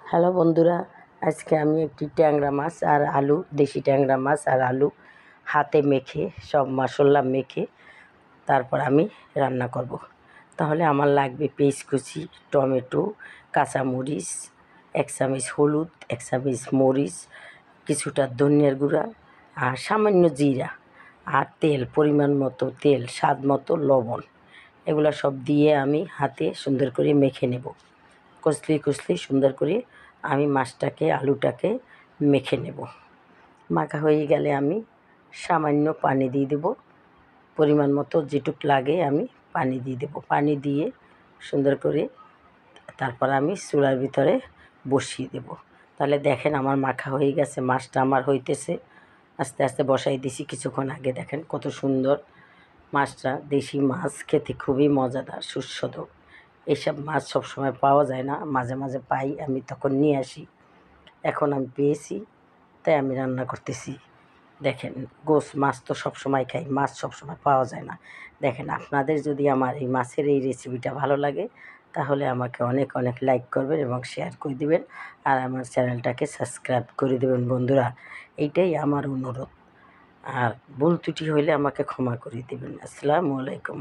Hello বন্ধুরা, আজকে আমি একটি ট্যাংরা মাছ আর আলু, দেশি ট্যাংরা মাছ আর আলু হাতে মেখে সব মশলা মেখে তারপর আমি রান্না করব। তাহলে আমার লাগবে পেঁয়াজ কুচি, টমেটো, কাঁচামরিচ, 1 চামচ হলুদ, 1 চামচ মরিচ, কিছুটা ধনিয়ার গুঁড়া আর সামান্য জিরা আর তেল, পরিমাণ মতো তেল, স্বাদ মতো লবণ। এগুলো সব দিয়ে আমি হাতে সুন্দর করে মেখে নেব। কষলি কষলি সুন্দর করে আমি মাছটাকে আলুটাকে মেখে নেব। মাখা হয়ে গেলে আমি সামান্য পানি দিয়ে দেব, পরিমাণ মতো যেটুক লাগে আমি পানি দিয়ে দেব। পানি দিয়ে সুন্দর করে তারপর আমি চুলার ভিতরে বসিয়ে দেব। তাহলে দেখেন আমার মাখা হয়ে গেছে, মাছটা আমার হইতেছে। আস্তে আস্তে বসাই দিছি কিছুক্ষণ আগে। দেখেন কত সুন্দর মাছটা। দেশি মাছ খেতে খুবই মজাদার, সুস্বাদু। এইসব মাছ সবসময় পাওয়া যায় না, মাঝে মাঝে পাই, আমি তখন নিয়ে আসি। এখন আমি পেয়েছি, তাই আমি রান্না করতেছি। দেখেন, গোস মাছ তো সবসময় খাই, মাছ সবসময় পাওয়া যায় না। দেখেন, আপনাদের যদি আমার এই মাছের এই রেসিপিটা ভালো লাগে তাহলে আমাকে অনেক অনেক লাইক করবেন এবং শেয়ার করে দেবেন, আর আমার চ্যানেলটাকে সাবস্ক্রাইব করে দেবেন বন্ধুরা। এইটাই আমার অনুরোধ। আর ভুল ত্রুটি হইলে আমাকে ক্ষমা করে দেবেন। আসসালামু আলাইকুম।